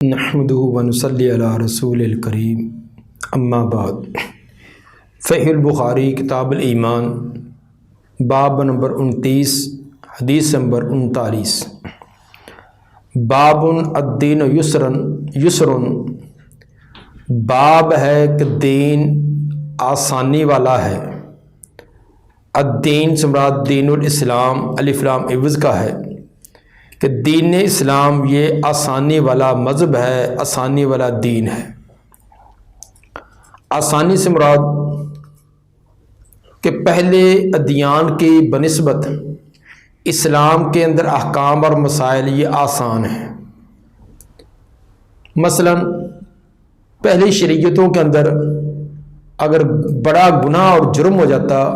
نحمده ونصلی علی رسول الکریم اما بعد صحیح البخاری کتاب الایمان باب نمبر 29 حدیث نمبر 39 باب الدین یسرن باب ہے کہ دین آسانی والا ہے۔ الدین سے مراد دین الاسلام الف لام عوض کا ہے کہ دین اسلام یہ آسانی والا مذہب ہے، آسانی والا دین ہے۔ آسانی سے مراد کہ پہلے ادیان کی بنسبت اسلام کے اندر احکام اور مسائل یہ آسان ہیں۔ مثلا پہلی شریعتوں کے اندر اگر بڑا گناہ اور جرم ہو جاتا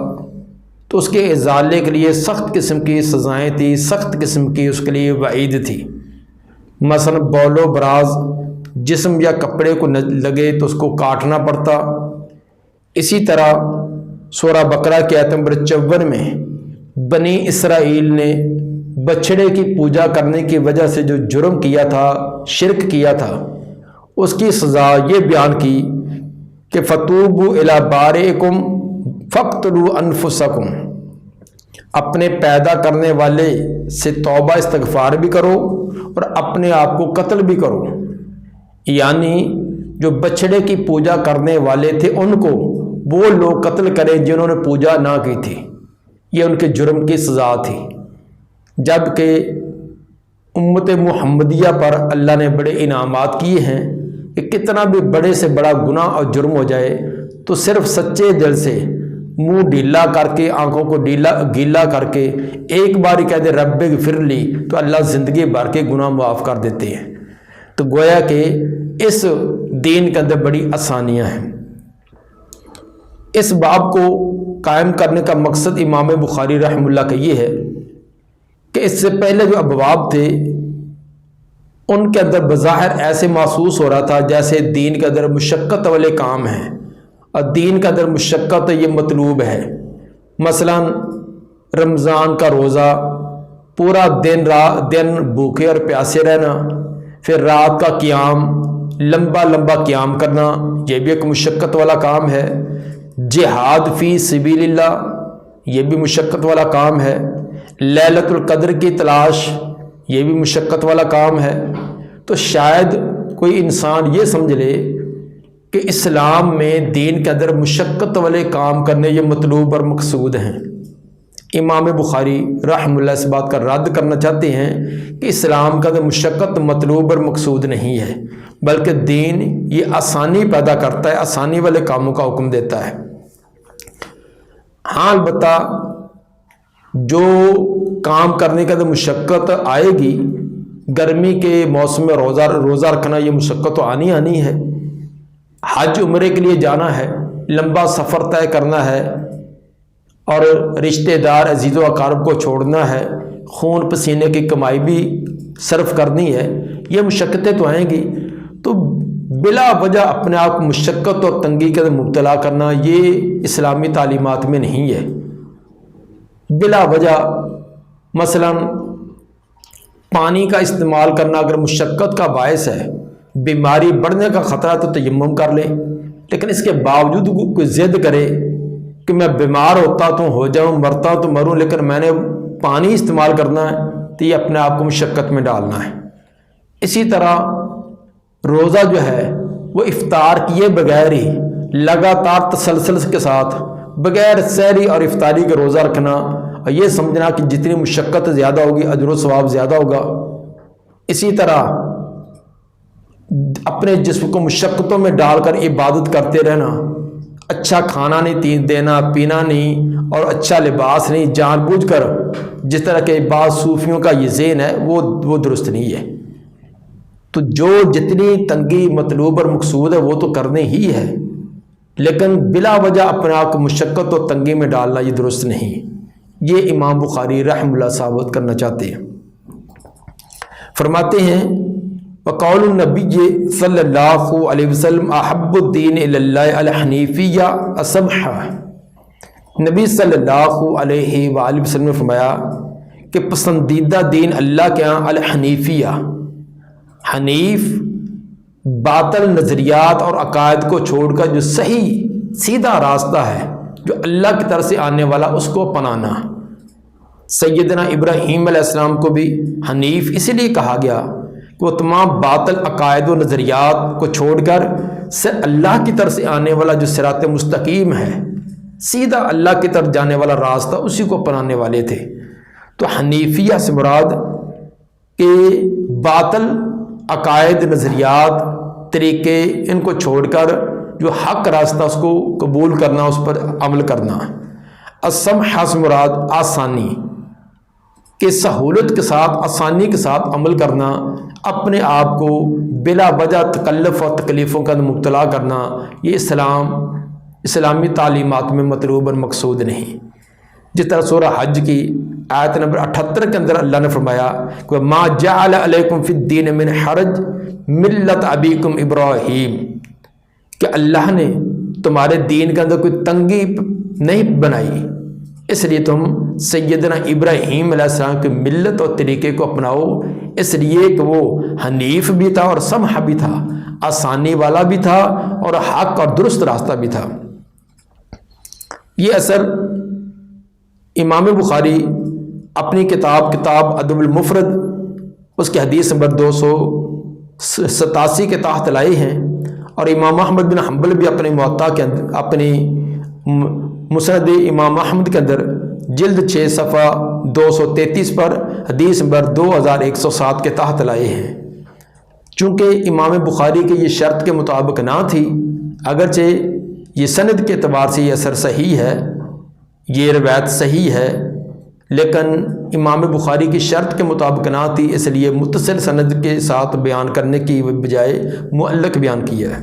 تو اس کے ازالے کے لیے سخت قسم کی سزائیں تھیں، سخت قسم کی اس کے لیے وعید تھی۔ مثلا بول و براز جسم یا کپڑے کو لگے تو اس کو کاٹنا پڑتا۔ اسی طرح سورہ بقرہ کی آیت نمبر 54 میں بنی اسرائیل نے بچھڑے کی پوجا کرنے کی وجہ سے جو جرم کیا تھا، شرک کیا تھا، اس کی سزا یہ بیان کی کہ فتوبوا الی بارئکم فاقتلوا انفسکم، اپنے پیدا کرنے والے سے توبہ استغفار بھی کرو اور اپنے آپ کو قتل بھی کرو۔ یعنی جو بچھڑے کی پوجا کرنے والے تھے ان کو وہ لوگ قتل کریں جنہوں نے پوجا نہ کی تھی، یہ ان کے جرم کی سزا تھی۔ جبکہ امت محمدیہ پر اللہ نے بڑے انعامات کیے ہیں کہ کتنا بھی بڑے سے بڑا گناہ اور جرم ہو جائے تو صرف سچے دل سے منہ ڈھیلا کر کے، آنکھوں کو گیلا کر کے ایک بار ہی کہہ دے رب اغفر لی تو اللہ زندگی بھر کے گناہ معاف کر دیتے ہیں۔ تو گویا کہ اس دین کے اندر بڑی آسانیاں ہیں۔ اس باب کو قائم کرنے کا مقصد امام بخاری رحمہ اللہ کا یہ ہے کہ اس سے پہلے جو ابواب تھے ان کے اندر بظاہر ایسے محسوس ہو رہا تھا جیسے دین کے اندر مشقت والے کام ہیں، اور دین کا اندر مشقت یہ مطلوب ہے۔ مثلا رمضان کا روزہ، پورا دن بھوکے اور پیاسے رہنا، پھر رات کا قیام، لمبا قیام کرنا، یہ بھی ایک مشقت والا کام ہے۔ جہاد فی سبیل اللہ، یہ بھی مشقت والا کام ہے۔ لیلۃ القدر کی تلاش، یہ بھی مشقت والا کام ہے۔ تو شاید کوئی انسان یہ سمجھ لے کہ اسلام میں دین کے اندر مشقت والے کام کرنے یہ مطلوب اور مقصود ہیں۔ امام بخاری رحمہ اللہ اس بات کا رد کرنا چاہتے ہیں کہ اسلام کا مشقت مطلوب اور مقصود نہیں ہے، بلکہ دین یہ آسانی پیدا کرتا ہے، آسانی والے کاموں کا حکم دیتا ہے۔ ہاں البتہ جو کام کرنے کے اندر مشقت آئے گی، گرمی کے موسم میں روزہ رکھنا یہ مشقت تو آنی ہے۔ حج عمرے کے لیے جانا ہے، لمبا سفر طے کرنا ہے، اور رشتہ دار عزیز و اقارب کو چھوڑنا ہے، خون پسینے کی کمائی بھی صرف کرنی ہے، یہ مشقتیں تو آئیں گی۔ تو بلا وجہ اپنے آپ کو مشقت اور تنگی کے اندر مبتلا کرنا یہ اسلامی تعلیمات میں نہیں ہے۔ بلا وجہ مثلا پانی کا استعمال کرنا اگر مشقت کا باعث ہے، بیماری بڑھنے کا خطرہ تو تیمم کر لے، لیکن اس کے باوجود کوئی ضد کرے کہ میں بیمار ہوتا تو ہو جاؤں، مرتا تو مروں، لیکن میں نے پانی استعمال کرنا ہے، تو یہ اپنے آپ کو مشقت میں ڈالنا ہے۔ اسی طرح روزہ جو ہے وہ افطار کیے بغیر ہی لگاتار تسلسل کے ساتھ بغیر سحری اور افطاری کے روزہ رکھنا، اور یہ سمجھنا کہ جتنی مشقت زیادہ ہوگی اجر و ثواب زیادہ ہوگا۔ اسی طرح اپنے جسم کو مشقتوں میں ڈال کر عبادت کرتے رہنا، اچھا کھانا نہیں دینا، پینا نہیں، اور اچھا لباس نہیں، جان بوجھ کر جس طرح کے بعض صوفیوں کا یہ ذہن ہے وہ درست نہیں ہے۔ تو جو جتنی تنگی مطلوب اور مقصود ہے وہ تو کرنے ہی ہے، لیکن بلا وجہ اپنے آپ کو مشقت اور تنگی میں ڈالنا یہ درست نہیں۔ یہ امام بخاری رحمہ اللہ ثابت کرنا چاہتے ہیں۔ فرماتے ہیں وقول النبی صلی اللہ علیہ وسلم احب الدین الی اللہ الحنیفیہ السمحہ، نبی صلی اللہ علیہ وآلہ وسلم نے فرمایا کہ پسندیدہ دین اللہ کے ہاں الحنیفیہ، حنیف باطل نظریات اور عقائد کو چھوڑ کر جو صحیح سیدھا راستہ ہے جو اللہ کی طرف سے آنے والا اس کو اپنانا۔ سیدنا ابراہیم علیہ السلام کو بھی حنیف اسی لیے کہا گیا کہ وہ تمام باطل عقائد و نظریات کو چھوڑ کر اللہ کی طرف سے آنے والا جو صراط مستقیم ہے، سیدھا اللہ کی طرف جانے والا راستہ، اسی کو اپنانے والے تھے۔ تو حنیفیہ سے مراد کہ باطل عقائد، نظریات، طریقے، ان کو چھوڑ کر جو حق راستہ اس کو قبول کرنا، اس پر عمل کرنا۔ السمح سے مراد آسانی، کہ سہولت کے ساتھ، آسانی کے ساتھ عمل کرنا، اپنے آپ کو بلا وجہ تکلف اور تکلیفوں کا مبتلا کرنا، یہ اسلامی تعلیمات میں مطلوب اور مقصود نہیں۔ جس طرح سورہ حج کی آیت نمبر 78 کے اندر اللہ نے فرمایا کہ ما جعل علیکم فی الدین من حرج ملت ابیکم ابراہیم، کہ اللہ نے تمہارے دین کے اندر کوئی تنگی نہیں بنائی، اس لیے تم سیدنا ابراہیم علیہ السلام کی ملت اور طریقے کو اپناؤ، اس لیے کہ وہ حنیف بھی تھا اور سمح بھی تھا، آسانی والا بھی تھا اور حق اور درست راستہ بھی تھا۔ یہ اثر امام بخاری اپنی کتاب ادب المفرد، اس کی حدیث نمبر 287 کے تحت لائے ہیں، اور امام احمد بن حنبل بھی اپنے موطا کے اندر، اپنی مسند امام احمد کے اندر جلد 6 صفحہ 233 پر حدیث نمبر 2107 کے تحت لائے ہیں۔ چونکہ امام بخاری کی یہ شرط کے مطابق نہ تھی، اگرچہ یہ سند کے اعتبار سے یہ اثر صحیح ہے، یہ روایت صحیح ہے، لیکن امام بخاری کی شرط کے مطابق نہ تھی، اس لیے متصل سند کے ساتھ بیان کرنے کی بجائے معلق بیان کیا ہے۔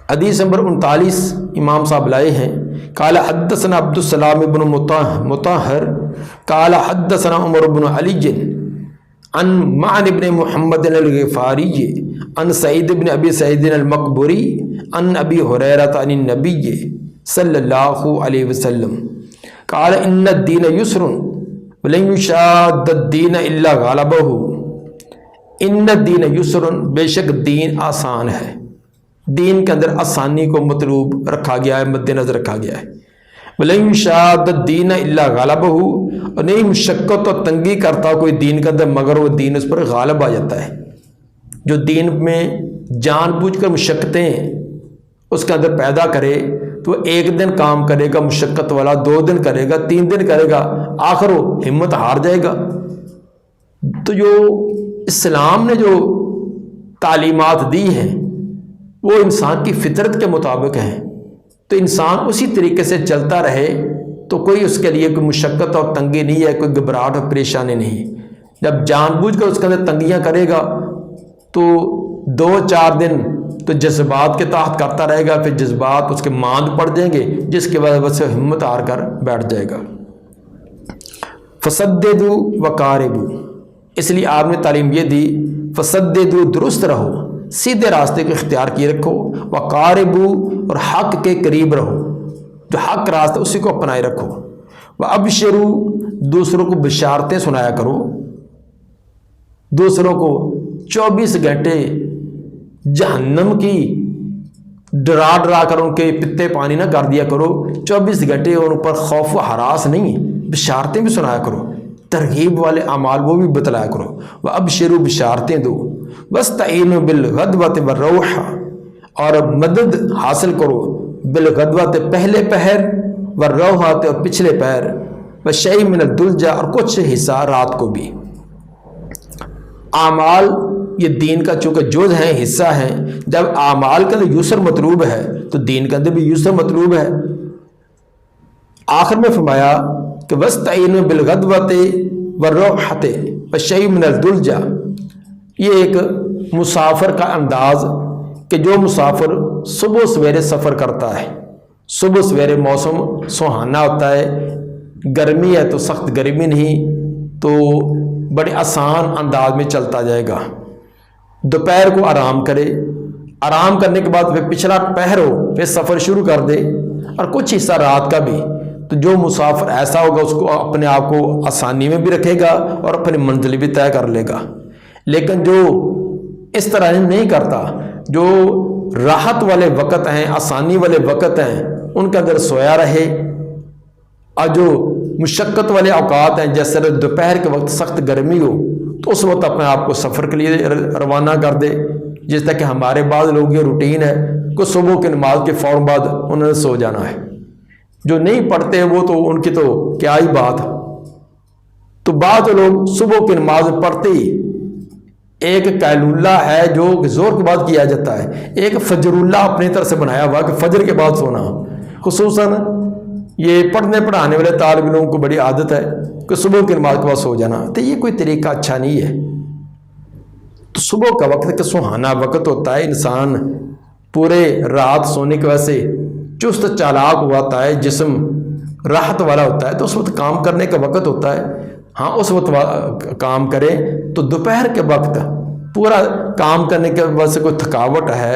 حدیث نمبر 39 امام صاحب لائے ہیں، قال حدثنا عبد السلام بن مطہر قال حدثنا عمر بن علی عن معن بن محمد الغفاری عن سعید بن ابی سعید المقبری عن ابی ہریرہ عن النبی صلی اللہ علیہ وسلم قال ان الدین یسر ولن یشاد الدین الا غلبہ، ان الدین یسر، بے شک دین آسان ہے، دین کے اندر آسانی کو مطلوب رکھا گیا ہے، مد نظر رکھا گیا ہے۔ وَلَن يُشَادَّ الدِّينَ إِلَّا غَلَبَهُ، اور نہیں مشقت اور تنگی کرتا کوئی دین کے اندر مگر وہ دین اس پر غالب آ جاتا ہے۔ جو دین میں جان بوجھ کر مشقتیں اس کے اندر پیدا کرے تو ایک دن کام کرے گا مشقت والا، 2 دن کرے گا، 3 دن کرے گا، آخر وہ ہمت ہار جائے گا۔ تو جو اسلام نے جو تعلیمات دی ہیں وہ انسان کی فطرت کے مطابق ہیں، تو انسان اسی طریقے سے چلتا رہے تو کوئی اس کے لیے کوئی مشقت اور تنگی نہیں ہے، کوئی گھبراہٹ اور پریشانی نہیں۔ جب جان بوجھ کر اس کے اندر تنگیاں کرے گا تو 2-4 دن تو جذبات کے تحت کرتا رہے گا، پھر جذبات اس کے ماند پڑ جائیں گے، جس کی وجہ سے ہمت ہار کر بیٹھ جائے گا۔ فسددوا وقاربوا، اس لیے آپ نے تعلیم یہ دی، فسددوا، درست رہو، سیدھے راستے کو اختیار کیے رکھو، وقاربوا، اور حق کے قریب رہو، جو حق راستہ اسی کو اپنائے رکھو، وابشروا، دوسروں کو بشارتیں سنایا کرو، دوسروں کو 24 گھنٹے جہنم کی ڈرا کر ان کے پتے پانی نہ کر دیا کرو، 24 گھنٹے ان پر خوف و ہراس نہیں، بشارتیں بھی سنایا کرو، ترغیب والے اعمال وہ بھی بتلایا کرو، وابشروا، بشارتیں دو، واستعینوا بالغدوۃ والروح، اور مدد حاصل کرو بالغدوۃ، پہلے پہر، والروح، اور پچھلے پہر، وشیء من الدلجہ، اور کچھ حصہ رات کو بھی۔ اعمال یہ دین کا چونکہ جز ہیں، حصہ ہیں، جب اعمال کے اندر یسر مطلوب ہے تو دین کے اندر بھی یسر مطلوب ہے۔ آخر میں فرمایا کہ واستعینوا بالغدوۃ والروحۃ وشیء من الدلجہ، یہ ایک مسافر کا انداز کہ جو مسافر صبح سویرے سفر کرتا ہے، صبح سویرے موسم سہانا ہوتا ہے، گرمی ہے تو سخت گرمی نہیں، تو بڑے آسان انداز میں چلتا جائے گا، دوپہر کو آرام کرے، آرام کرنے کے بعد پھر پچھلا پہر ہو پھر سفر شروع کر دے، اور کچھ حصہ رات کا بھی۔ تو جو مسافر ایسا ہوگا اس کو اپنے آپ کو آسانی میں بھی رکھے گا اور اپنی منزل بھی طے کر لے گا۔ لیکن جو اس طرح نہیں کرتا. جو راحت والے وقت ہیں، آسانی والے وقت ہیں، ان کے اندر سویا رہے، اور جو مشقت والے اوقات ہیں جیسے دوپہر کے وقت سخت گرمی ہو تو اس وقت اپنے آپ کو سفر کے لیے روانہ کر دے. جس طرح کہ ہمارے بعض لوگ یہ روٹین ہے کہ صبح کی نماز کے فوراً بعد انہوں نے سو جانا ہے. جو نہیں پڑھتے وہ تو ان کی تو کیا ہی بات. تو بعض لوگ صبح کی نماز پڑھتے ہی ایک قیلولہ ہے جو زور کے بعد کیا جاتا ہے، ایک فجر اللہ اپنی طرف سے بنایا ہوا کہ فجر کے بعد سونا. خصوصاً یہ پڑھنے پڑھانے والے طالب علموں کو بڑی عادت ہے کہ صبح کی نماز کے بعد سو جانا، تو یہ کوئی طریقہ اچھا نہیں ہے. تو صبح کا وقت کہ سہانا وقت ہوتا ہے، انسان پورے رات سونے کی وجہ سے چست چالاک ہوتا ہے، جسم راحت والا ہوتا ہے، تو اس وقت کام کرنے کا وقت ہوتا ہے. ہاں اس وقت کام کرے. تو دوپہر کے وقت پورا کام کرنے کے وجہ سے کوئی تھکاوٹ ہے،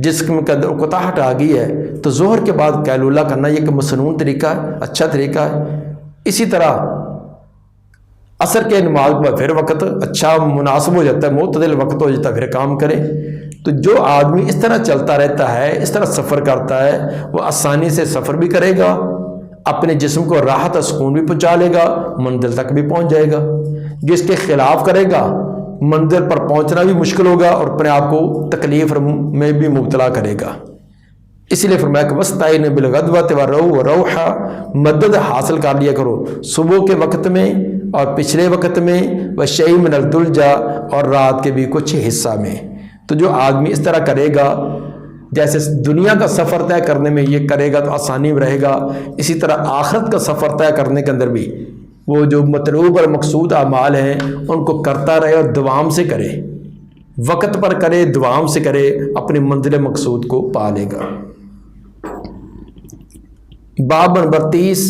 جسم کے اندر اکتاہٹ آ گئی ہے، تو ظہر کے بعد قیلولہ کرنا یہ کہ مسنون طریقہ ہے، اچھا طریقہ ہے. اسی طرح عصر کے نماز کا پھر وقت اچھا مناسب ہو جاتا ہے، معتدل وقت ہو جاتا ہے، پھر کام کرے. تو جو آدمی اس طرح چلتا رہتا ہے، اس طرح سفر کرتا ہے، وہ آسانی سے سفر بھی کرے گا، اپنے جسم کو راحت اور سکون بھی پہنچا لے گا، منزل تک بھی پہنچ جائے گا. جس کے خلاف کرے گا منزل پر پہنچنا بھی مشکل ہوگا اور اپنے آپ کو تکلیف میں بھی مبتلا کرے گا. اس لیے فرمایا کہ وَاسْتَعِينُوا بِالْغَدْوَةِ وَالرَّوْحِ، مدد حاصل کر لیا کرو صبح کے وقت میں اور پچھلے وقت میں، وَشَيْءٍ مِّنَ الدُّلْجَا، اور رات کے بھی کچھ حصہ میں. تو جو آدمی اس طرح کرے گا، جیسے دنیا کا سفر طے کرنے میں یہ کرے گا تو آسانی میں رہے گا، اسی طرح آخرت کا سفر طے کرنے کے اندر بھی وہ جو مطلوب اور مقصود اعمال ہیں ان کو کرتا رہے اور دوام سے کرے، وقت پر کرے، دوام سے کرے، اپنی منزل مقصود کو پا لے گا. باب نمبر 30،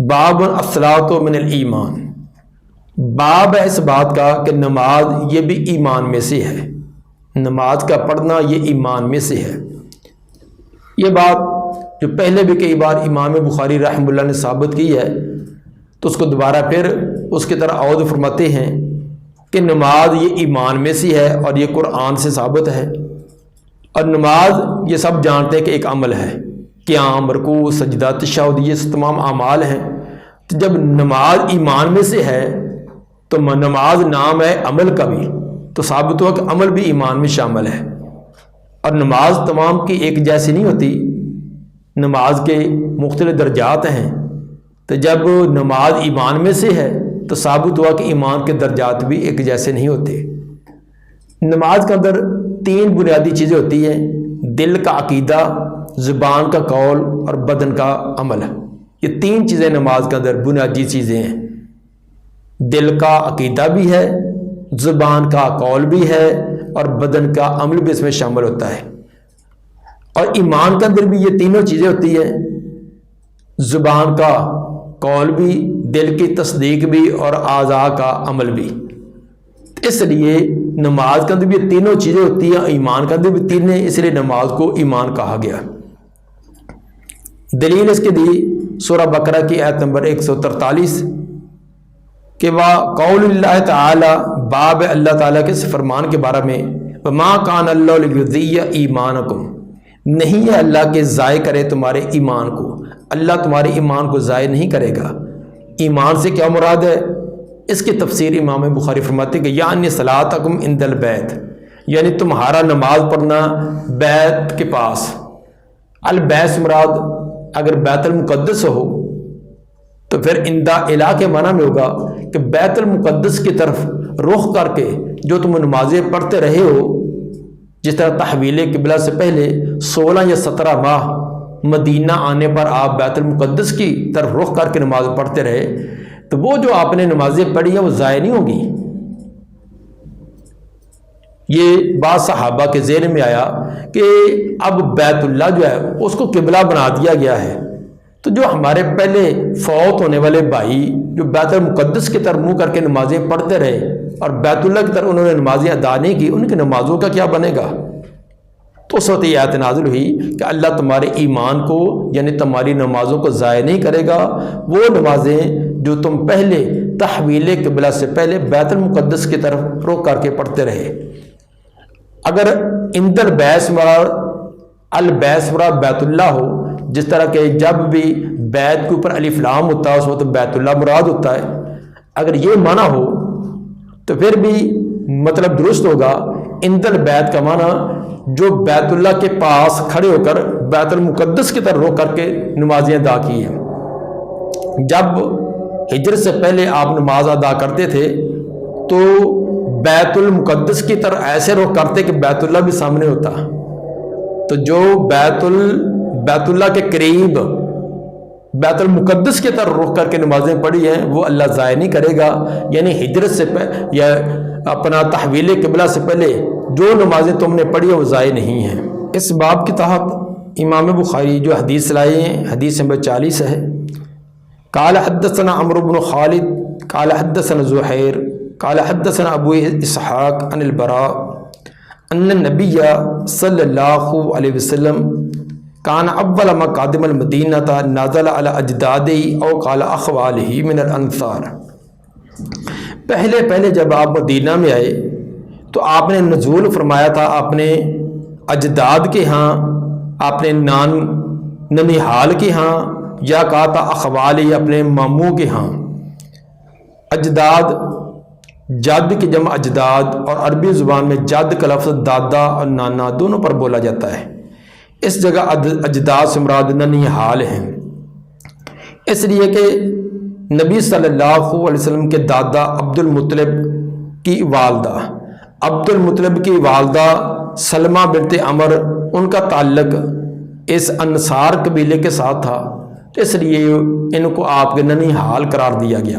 باب الصلاۃ من الایمان. باب ہے اس بات کا کہ نماز یہ بھی ایمان میں سے ہے، نماز کا پڑھنا یہ ایمان میں سے ہے. یہ بات جو پہلے بھی کئی بار امام بخاری رحمہ اللہ نے ثابت کی ہے، تو اس کو دوبارہ پھر اس کی طرح عود فرماتے ہیں کہ نماز یہ ایمان میں سے ہے اور یہ قرآن سے ثابت ہے. اور نماز یہ سب جانتے ہیں کہ ایک عمل ہے، قیام، رکوع، سجدہ، تشہد، یہ تمام اعمال ہیں. تو جب نماز ایمان میں سے ہے تو نماز نام ہے عمل کا بھی، تو ثابت ہوا کہ عمل بھی ایمان میں شامل ہے. اور نماز تمام کی ایک جیسی نہیں ہوتی، نماز کے مختلف درجات ہیں. تو جب نماز ایمان میں سے ہے تو ثابت ہوا کہ ایمان کے درجات بھی ایک جیسے نہیں ہوتے. نماز کے اندر 3 بنیادی چیزیں ہوتی ہیں، دل کا عقیدہ، زبان کا قول اور بدن کا عمل. یہ 3 چیزیں نماز کے اندر بنیادی چیزیں ہیں. دل کا عقیدہ بھی ہے، زبان کا قول بھی ہے اور بدن کا عمل بھی اس میں شامل ہوتا ہے. اور ایمان کے اندر بھی یہ تینوں چیزیں ہوتی ہیں، زبان کا قول بھی، دل کی تصدیق بھی اور اعضاء کا عمل بھی. اس لیے نماز کے اندر بھی یہ تینوں چیزیں ہوتی ہیں، ایمان کے اندر بھی تینیں، اس لیے نماز کو ایمان کہا گیا. دلیل اس کی دی سورہ بقرہ کی آیت نمبر 143 کہ قول اللہ تعالی، باب اللہ تعالیٰ کے فرمان کے بارے میں، وَمَا كَانَ اللَّهُ لِيُضِيَّعَ إِيمَانَكُمْ، نہیں ہے اللہ کے ضائع کرے تمہارے ایمان کو. اللہ تمہارے ایمان کو ضائع نہیں کرے گا. ایمان سے کیا مراد ہے؟ اس کی تفسیر امام بخاری فرماتے ہیں کہ یعنی صلاتکم عند البیت، یعنی تمہارا نماز پڑھنا بیت کے پاس. البیت سے مراد اگر بیت المقدس ہو تو پھر اندہ الہ کے معنی میں ہوگا کہ بیت المقدس کی طرف رخ کر کے جو تم نمازیں پڑھتے رہے ہو. جس طرح تحویل قبلہ سے پہلے 16 یا 17 ماہ مدینہ آنے پر آپ بیت المقدس کی طرف رخ کر کے نماز پڑھتے رہے، تو وہ جو آپ نے نمازیں پڑھی ہیں وہ ضائع نہیں ہوگی. یہ بات صحابہ کے ذہن میں آیا کہ اب بیت اللہ جو ہے اس کو قبلہ بنا دیا گیا ہے، تو جو ہمارے پہلے فوت ہونے والے بھائی جو بیت المقدس کی طرف منہ کر کے نمازیں پڑھتے رہے اور بیت اللہ کی طرف انہوں نے نمازیں ادا نہیں کی، ان کی نمازوں کا کیا بنے گا؟ تو اس وقت یہ آیت نازل ہوئی کہ اللہ تمہارے ایمان کو یعنی تمہاری نمازوں کو ضائع نہیں کرے گا. وہ نمازیں جو تم پہلے تحویل قبلہ سے پہلے بیت المقدس کی طرف رخ کر کے پڑھتے رہے۔ اگر اندر بیس مراد البیس مراد بیت اللہ ہو، جس طرح کہ جب بھی بیت کے اوپر الف لام ہوتا ہے اس وقت بیت اللہ مراد ہوتا ہے، اگر یہ معنی ہو تو پھر بھی مطلب درست ہوگا۔ اندر بیت کا معنی جو بیت اللہ کے پاس کھڑے ہو کر بیت المقدس کی طرف رخ کر کے نمازیں ادا کی ہیں۔ جب ہجرت سے پہلے آپ نماز ادا کرتے تھے تو بیت المقدس کی طرف ایسے رخ کرتے کہ بیت اللہ بھی سامنے ہوتا، تو جو بیت اللہ کے قریب بیت المقدس کی طرف رخ کر کے نمازیں پڑھی ہیں وہ اللہ ضائع نہیں کرے گا۔ یعنی ہجرت سے یا اپنا تحویل قبلہ سے پہلے جو نمازیں تم نے پڑھی ہیں وہ ضائع نہیں ہیں۔ اس باب کے تحت امام بخاری جو حدیث لائے ہیں، حدیث نمبر 40 ہے۔ قال حدثنا عمرو بن خالد قال حدثنا زہیر قال حدثنا ابو اسحاق عن البراء ان النبی صلی اللہ علیہ وسلم کان اول ما قادم المدینہ نازل علی اجدادہ او قال اخوالہ من الانصار۔ پہلے جب آپ مدینہ میں آئے تو آپ نے نزول فرمایا تھا اپنے اجداد کے ہاں، اپنے ننیحال کے ہاں، یا کہا تھا اخوالی اپنے ماموں کے ہاں۔ اجداد جد کی جمع اجداد، اور عربی زبان میں جد کا لفظ دادا اور نانا دونوں پر بولا جاتا ہے۔ اس جگہ اجداد سے مراد ننیحال ہیں، اس لیے کہ نبی صلی اللہ علیہ وسلم کے دادا عبد المطلب کی والدہ سلمہ بنت عمر، ان کا تعلق اس انصار قبیلے کے ساتھ تھا، اس لیے ان کو آپ کے ننیحال قرار دیا گیا۔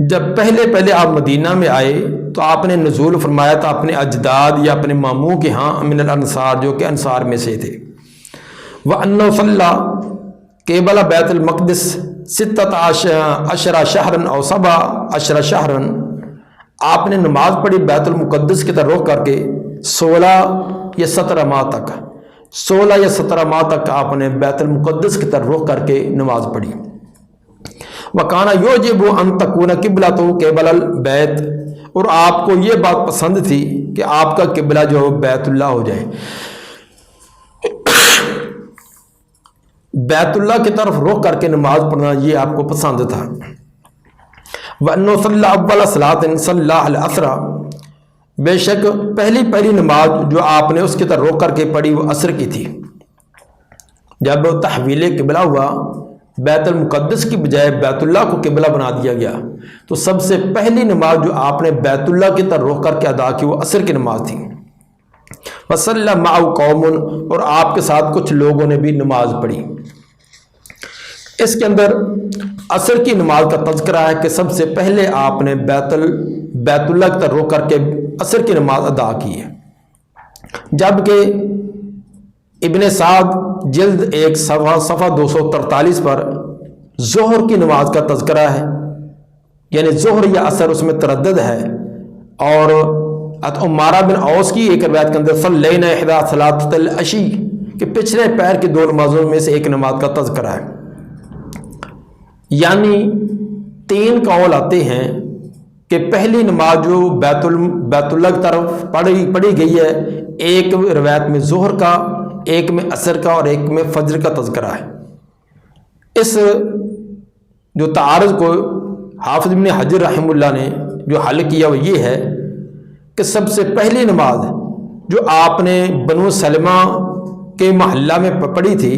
جب پہلے آپ مدینہ میں آئے تو آپ نے نزول فرمایا تھا اپنے اجداد یا اپنے ماموں کے ہاں من الانصار، جو کہ انصار میں سے تھے۔ وَأَنَّهُ صَلَّى قِبَلَ بیت المقدس 16 شہرًا او 17 شہرًا، آپ نے نماز پڑھی بیت المقدس کی طرف رخ کر کے 16 یا 17 ماہ تک آپ نے بیت المقدس کی طرف رخ کر کے نماز پڑھی۔ وَكَانَ يُعْجِبُ أَن تَكُونَ قِبْلَتُهُ قِبْلَ الْبَيْتِ، اور آپ کو یہ بات پسند تھی کہ آپ کا قبلہ جو بیت اللہ ہو جائے، بیت اللہ کی طرف رخ کر کے نماز پڑھنا یہ آپ کو پسند تھا۔ وَأَنَّهُ صَلَّى أَوَّلَ صَلَاةٍ صَلَّى الْعَصْرَ، بے شک پہلی نماز جو آپ نے اس کی طرف رخ کر کے پڑھی وہ عصر کی تھی۔ جب تحویل قبلہ ہوا، بیت المقدس کی بجائے بیت اللہ کو قبلہ بنا دیا گیا، تو سب سے پہلی نماز جو آپ نے بیت اللہ کی طرف رخ کر کے ادا کی وہ عصر کی نماز تھی۔ وَصَلَّى مَعَهُ قَوْمٌ، اور آپ کے ساتھ کچھ لوگوں نے بھی نماز پڑھی۔ اس کے اندر عصر کی نماز کا تذکرہ ہے کہ سب سے پہلے آپ نے بیت اللہ کی طرف رخ کر کے عصر کی نماز ادا کی ہے، جبکہ ابن سعد جلد 1 صفحہ 243 پر ظہر کی نماز کا تذکرہ ہے، یعنی ظہر یا عصر اس میں تردد ہے۔ اور عمارہ بن اوس کی ایک روایت کے اندر صلینا احدی صلاۃ العشی، کہ پچھلے پیر کی 2 نمازوں میں سے ایک نماز کا تذکرہ ہے۔ یعنی 3 قول آتے ہیں کہ پہلی نماز جو بیت اللہ کی طرف پڑھی گئی ہے، ایک روایت میں ظہر کا، ایک میں عصر کا، اور ایک میں فجر کا تذکرہ ہے۔ اس جو تعارض کو حافظ ابن حجر رحمہ اللہ نے جو حل کیا وہ یہ ہے کہ سب سے پہلی نماز جو آپ نے بنو سلمہ کے محلہ میں پڑھی تھی،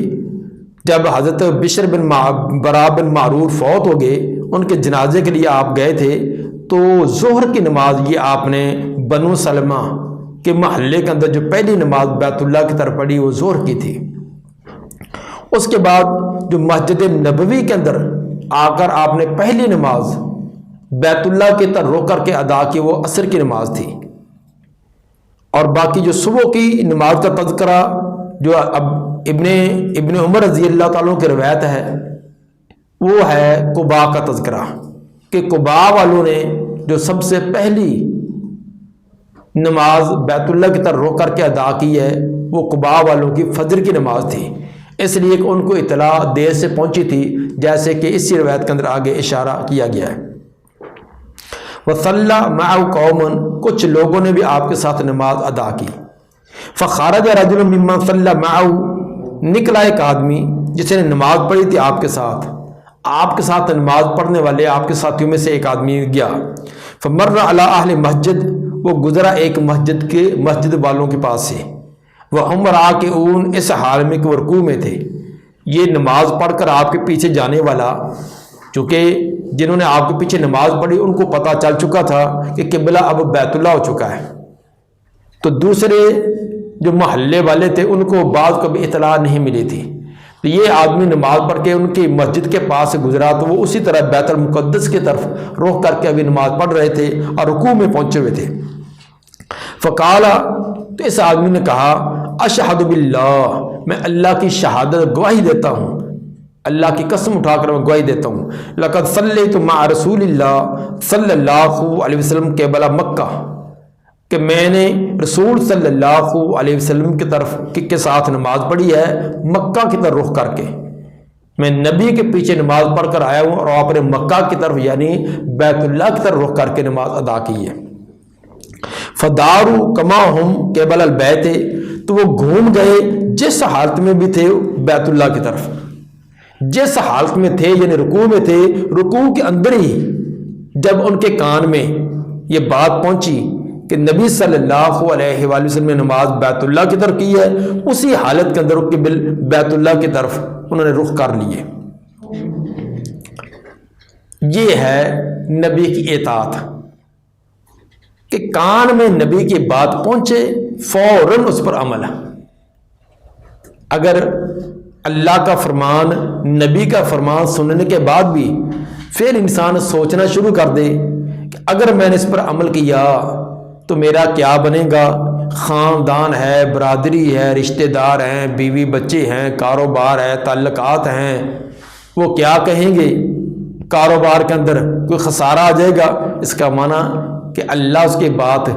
جب حضرت بشر بن برا بن معرور فوت ہو گئے، ان کے جنازے کے لیے آپ گئے تھے، تو ظہر کی نماز یہ آپ نے بنو سلمہ کے محلے کے اندر جو پہلی نماز بیت اللہ کی طرف پڑھی وہ ظہر کی تھی۔ اس کے بعد جو مسجد نبوی کے اندر آ کر آپ نے پہلی نماز بیت اللہ کی طرف رخ کر کے ادا کی وہ عصر کی نماز تھی۔ اور باقی جو صبح کی نماز کا تذکرہ جو اب ابن عمر رضی اللہ تعالیٰ کی روایت ہے، وہ ہے قباء کا تذکرہ، کہ قباء والوں نے جو سب سے پہلی نماز بیت اللہ کی طرف رخ کر کے ادا کی ہے وہ قباء والوں کی فجر کی نماز تھی۔ اس لیے کہ ان کو اطلاع دیر سے پہنچی تھی، جیسے کہ اسی روایت کے اندر آگے اشارہ کیا گیا ہے۔ وَصَلَّى مَعَهُ قَوْمٌ، کچھ لوگوں نے بھی آپ کے ساتھ نماز ادا کی۔ فَخَرَجَ رَجُلٌ مِّمَّنْ صَلَّى مَعَهُ، نکلا ایک آدمی جس نے نماز پڑھی تھی آپ کے ساتھ نماز پڑھنے والے آپ کے ساتھیوں میں سے ایک آدمی گیا۔ فَمَرَّ عَلَىٰ أَهْلِ مَسْجِدٍ، وہ گزرا ایک مسجد والوں کے پاس سے۔ وَهُمْ رَاكِعُونَ، اس حال میں کہ وہ رکوع میں تھے۔ یہ نماز پڑھ کر آپ کے پیچھے جانے والا، چونکہ جنہوں نے آپ کے پیچھے نماز پڑھی ان کو پتہ چل چکا تھا کہ قبلہ اب بیت اللہ ہو چکا ہے، تو دوسرے جو محلے والے تھے ان کو بعض کو بھی اطلاع نہیں ملی تھی۔ تو یہ آدمی نماز پڑھ کے ان کی مسجد کے پاس سے گزرا تو وہ اسی طرح بیت المقدس کی طرف رخ کر کے ابھی نماز پڑھ رہے تھے اور رکوع میں پہنچے ہوئے تھے۔ فقال، تو اس آدمی نے کہا، اشہد باللہ، میں اللہ کی شہادت گواہی دیتا ہوں، اللہ کی قسم اٹھا کر میں گواہی دیتا ہوں، لقد صلیت مع رسول اللہ صلی اللہ علیہ وسلم قبلہ مکہ، کہ میں نے رسول صلی اللہ علیہ وسلم کی طرف کے ساتھ نماز پڑھی ہے مکہ کی طرف رخ کر کے۔ میں نبی کے پیچھے نماز پڑھ کر آیا ہوں اور آپ نے مکہ کی طرف یعنی بیت اللہ کی طرف رخ کر کے نماز ادا کی ہے۔ فدارو کما ہم قبل البیت، تو وہ گھوم گئے جس حالت میں بھی تھے بیت اللہ کی طرف، جس حالت میں تھے یعنی رکوع میں تھے، رکوع کے اندر ہی جب ان کے کان میں یہ بات پہنچی کہ نبی صلی اللہ علیہ وآلہ وسلم نے نماز بیت اللہ کی طرف کی ہے، اسی حالت کے اندر بیت اللہ کی طرف انہوں نے رخ کر لیے۔ یہ ہے نبی کی اطاعت کہ کان میں نبی کی بات پہنچے فوراً اس پر عمل ہے۔ اگر اللہ کا فرمان، نبی کا فرمان سننے کے بعد بھی پھر انسان سوچنا شروع کر دے کہ اگر میں نے اس پر عمل کیا تو میرا کیا بنے گا، خاندان ہے، برادری ہے، رشتہ دار ہیں، بیوی بچے ہیں، کاروبار ہے، تعلقات ہیں، وہ کیا کہیں گے، کاروبار کے اندر کوئی خسارہ آ جائے گا۔ اس کا معنی کہ اللہ اس کی بات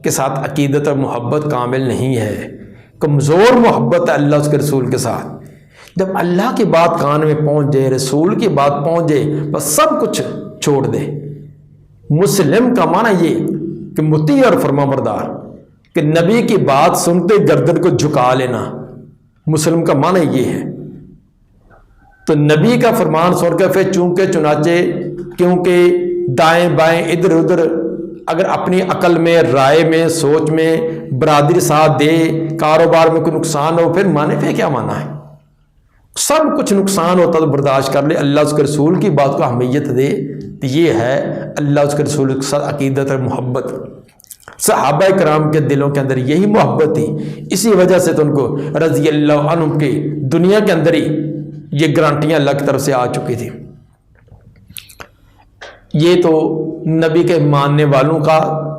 کے ساتھ عقیدت اور محبت کامل نہیں ہے، کمزور محبت ہے اللہ اس کے رسول کے ساتھ۔ جب اللہ کی بات کان میں پہنچ جائے، رسول کی بات پہنچ جائے، بس سب کچھ چھوڑ دے۔ مسلم کا معنی یہ کہ مطیع اور فرما بردار، کہ نبی کی بات سنتے گردن کو جھکا لینا، مسلم کا معنی یہ ہے۔ تو نبی کا فرمان سن کے پھر چونکہ چنانچہ کیونکہ دائیں بائیں ادھر ادھر اگر اپنی عقل میں، رائے میں، سوچ میں برادری ساتھ دے، کاروبار میں کوئی نقصان ہو، پھر مانے پہ کیا مانا ہے، سب کچھ نقصان ہوتا تو برداشت کر لے، اللہ اس کے رسول کی بات کو اہمیت دے، تو یہ ہے اللہ اس کے رسول کے ساتھ عقیدت اور محبت۔ صحابہ کرام کے دلوں کے اندر یہی محبت تھی، اسی وجہ سے تو ان کو رضی اللہ عنہم کے دنیا کے اندر ہی یہ گارنٹیاں اللہ کی طرف سے آ چکی تھی۔ یہ تو نبی کے ماننے والوں کا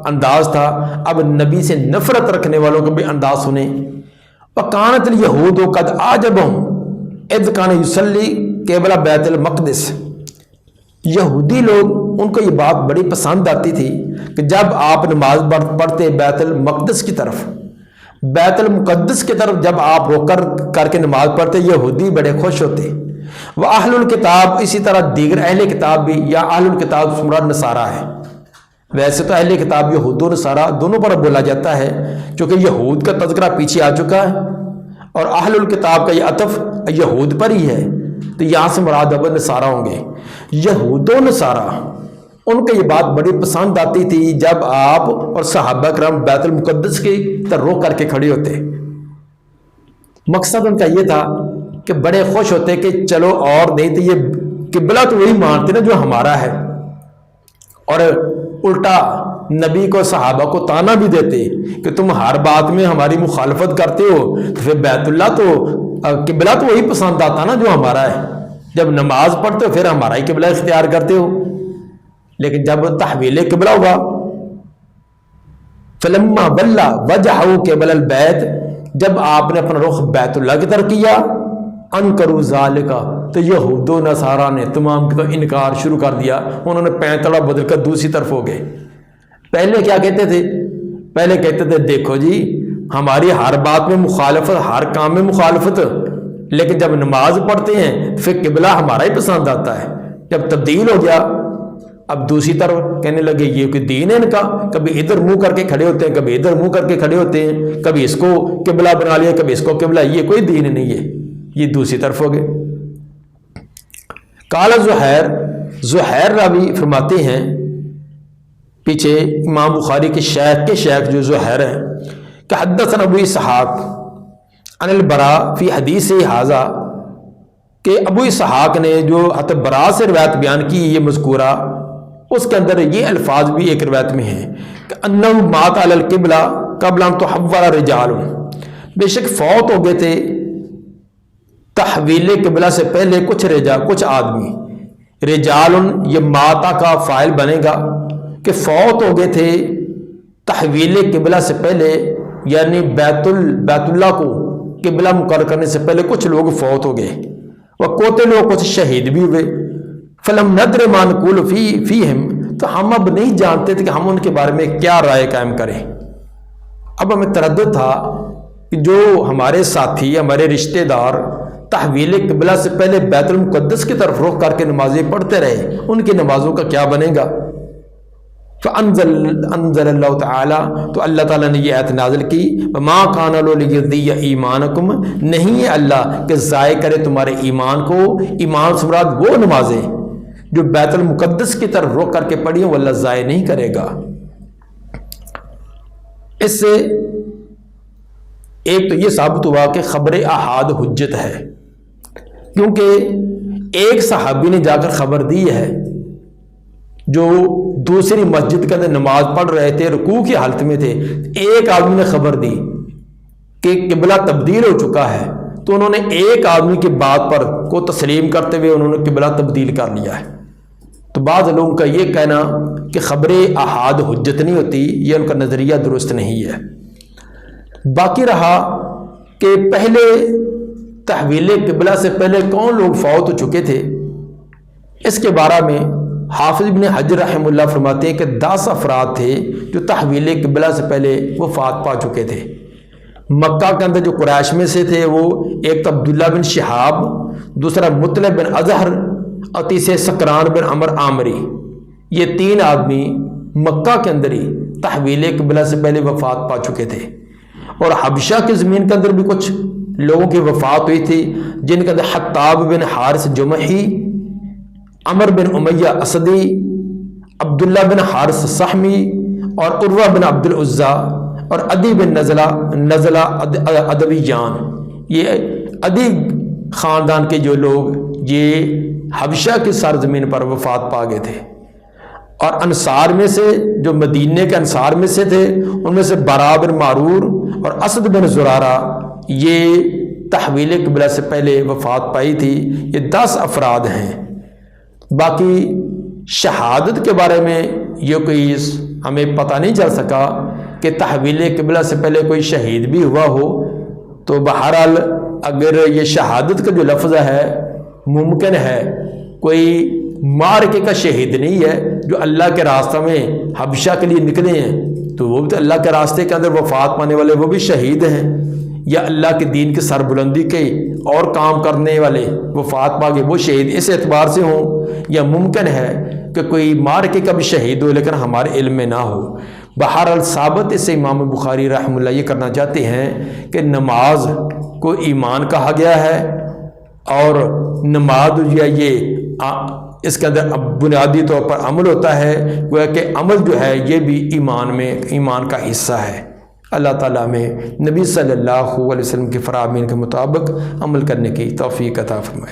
انداز تھا، اب نبی سے نفرت رکھنے والوں کا بھی انداز سنیں۔ وَقَانَتِ الْيَهُودُ قَدْ أَعْجَبَهُمْ إِذْ كَانَ يُصَلِّي قِبْلَ بیت المقدس، یہودی لوگ ان کو یہ بات بڑی پسند آتی تھی کہ جب آپ نماز پڑھتے بیت المقدس کی طرف، بیت المقدس کی طرف جب آپ رک کر کے نماز پڑھتے، یہودی بڑے خوش ہوتے۔ وہ اہل الکتاب، اسی طرح دیگر اہل کتاب بھی، یا اہل الکتاب مراد نصارہ ہے، ویسے تو اہل کتاب یہود و نصارہ دونوں پر بولا جاتا ہے، چونکہ یہود کا تذکرہ پیچھے آ چکا ہے اور اہل الکتاب کا یہ عطف یہود پر ہی ہے، تو یہاں سے مراد اب نصارہ ہوں گے۔ یہود و نصارہ ان کو یہ بات بڑی پسند آتی تھی جب آپ اور صحابہ کرام بیت المقدس کی طرف رخ کر کے کھڑے ہوتے۔ مقصد ان کا یہ تھا کہ بڑے خوش ہوتے کہ چلو، اور نہیں تو یہ قبلہ تو وہی مانتے نا جو ہمارا ہے، اور الٹا نبی کو صحابہ کو تانا بھی دیتے کہ تم ہر بات میں ہماری مخالفت کرتے ہو، تو پھر بیت اللہ تو قبلہ تو وہی پسند آتا نا جو ہمارا ہے، جب نماز پڑھتے ہو پھر ہمارا ہی قبلہ اختیار کرتے ہو۔ لیکن جب تحویل قبلہ ہوگا، فلما ولا وجہہ قبل البیت، جب آپ نے اپنا رخ بیت اللہ کی طرف کیا، انکروا ذالک، تو یہود و نصارہ نے تمام کا انکار شروع کر دیا، انہوں نے پینتڑا بدل کر دوسری طرف ہو گئے۔ پہلے کیا کہتے تھے؟ پہلے کہتے تھے دیکھو جی ہماری ہر بات میں مخالفت، ہر کام میں مخالفت، لیکن جب نماز پڑھتے ہیں پھر قبلہ ہمارا ہی پسند آتا ہے. جب تبدیل ہو گیا اب دوسری طرف کہنے لگے یہ کوئی دین ہے ان کا, کبھی ادھر منہ کر کے کھڑے ہوتے ہیں, کبھی ادھر منہ کر کے کھڑے ہوتے ہیں, کبھی اس کو قبلہ بنا لیا, کبھی اس کو قبلہ, یہ کوئی دین نہیں ہے, یہ دوسری طرف ہو گئے. قال زہیر راوی فرماتے ہیں, پیچھے امام بخاری کے شیخ جو زہیر ہیں, کہ حدثنا ابو اسحاق عن البراء فی حدیث ھذا, کہ ابو اسحاق نے جو حضرت براء سے روایت بیان کی یہ مذکورہ, اس کے اندر یہ الفاظ بھی ایک روایت میں ہیں کہ انہ مات علی القبلہ قبل ان تحول رجال, بے شک فوت ہو گئے تھے تحویل قبلہ سے پہلے کچھ آدمی. رجال یہ ماتا کا فاعل بنے گا کہ فوت ہو گئے تھے تحویل قبلہ سے پہلے, یعنی بیت اللہ کو قبلہ مقرر کرنے سے پہلے کچھ لوگ فوت ہو گئے, وہ کوتے لوگ کچھ شہید بھی ہوئے. فلم ندر ما نقول فیہم, تو ہم اب نہیں جانتے تھے کہ ہم ان کے بارے میں کیا رائے قائم کریں. اب ہمیں تردد تھا کہ جو ہمارے ساتھی ہمارے رشتہ دار تحویل قبلہ سے پہلے بیت المقدس کی طرف رخ کر کے نمازیں پڑھتے رہے, ان کی نمازوں کا کیا بنے گا. فانزل اللہ تعالی, تو اللہ تعالیٰ نے یہ آیت نازل کی, وما کان لیضیع ایمانکم, نہیں ہے اللہ کہ ضائع کرے تمہارے ایمان کو. ایمان سے مراد وہ نمازیں جو بیت المقدس کی طرف رخ کر کے پڑھی وہ اللہ ضائع نہیں کرے گا. اس سے ایک تو یہ ثابت ہوا کہ خبر احاد حجت ہے, کیونکہ ایک صحابی نے جا کر خبر دی ہے جو دوسری مسجد کے اندر نماز پڑھ رہے تھے, رکوع کی حالت میں تھے, ایک آدمی نے خبر دی کہ قبلہ تبدیل ہو چکا ہے, تو انہوں نے ایک آدمی کی بات پر کو تسلیم کرتے ہوئے انہوں نے قبلہ تبدیل کر لیا ہے. تو بعض لوگوں کا یہ کہنا کہ خبر احاد حجت نہیں ہوتی, یہ ان کا نظریہ درست نہیں ہے. باقی رہا کہ پہلے تحویل قبلہ سے پہلے کون لوگ فوت ہو چکے تھے, اس کے بارے میں حافظ ابن حجر رحمہ اللہ فرماتے ہیں کہ 10 افراد تھے جو تحویل قبلہ سے پہلے وفات پا چکے تھے. مکہ کے اندر جو قریش میں سے تھے وہ ایک تو عبداللہ بن شہاب, دوسرا مطلب بن اظہر اور تیسرے سکران بن عمر عامری. یہ 3 آدمی مکہ کے اندر ہی تحویل قبلہ سے پہلے وفات پا چکے تھے. اور حبشہ کی زمین کے اندر بھی کچھ لوگوں کی وفات ہوئی تھی, جن کے اندر حطاب بن حارث جمحی, عمر بن امیہ اسدی, عبداللہ بن حارث سحمی, اور عروہ بن عبد العزا, اور عدی بن نزلہ ادوی جان. یہ عدی خاندان کے جو لوگ یہ حبشہ کی سرزمین پر وفات پا گئے تھے. اور انصار میں سے جو مدینے کے انصار میں سے تھے ان میں سے برا بن معرور اور اسد بن زرارہ یہ تحویل قبلہ سے پہلے وفات پائی تھی. یہ 10 افراد ہیں. باقی شہادت کے بارے میں یہ کوئی ہمیں پتہ نہیں چل سکا کہ تحویل قبلہ سے پہلے کوئی شہید بھی ہوا ہو. تو بہرحال اگر یہ شہادت کا جو لفظ ہے ممکن ہے, کوئی مارکے کا شہید نہیں ہے, جو اللہ کے راستہ میں حبشہ کے لیے نکلے ہیں تو وہ بھی تو اللہ کے راستے کے اندر وفات پانے والے وہ بھی شہید ہیں, یا اللہ کے دین کی سربلندی کے اور کام کرنے والے وفات پا گئے وہ شہید اس اعتبار سے ہوں. یا ممکن ہے کہ کوئی مارکے کا بھی شہید ہو لیکن ہمارے علم میں نہ ہو. بہرحال ثابت اس سے امام بخاری رحمہ اللہ یہ کرنا چاہتے ہیں کہ نماز کو ایمان کہا گیا ہے, اور نماز جو ہے یہ اس کے اندر بنیادی طور پر عمل ہوتا ہے, گویا کہ عمل جو ہے یہ بھی ایمان کا حصہ ہے. اللہ تعالیٰ میں نبی صلی اللہ علیہ وسلم کے فرامین کے مطابق عمل کرنے کی توفیق عطا فرمائے.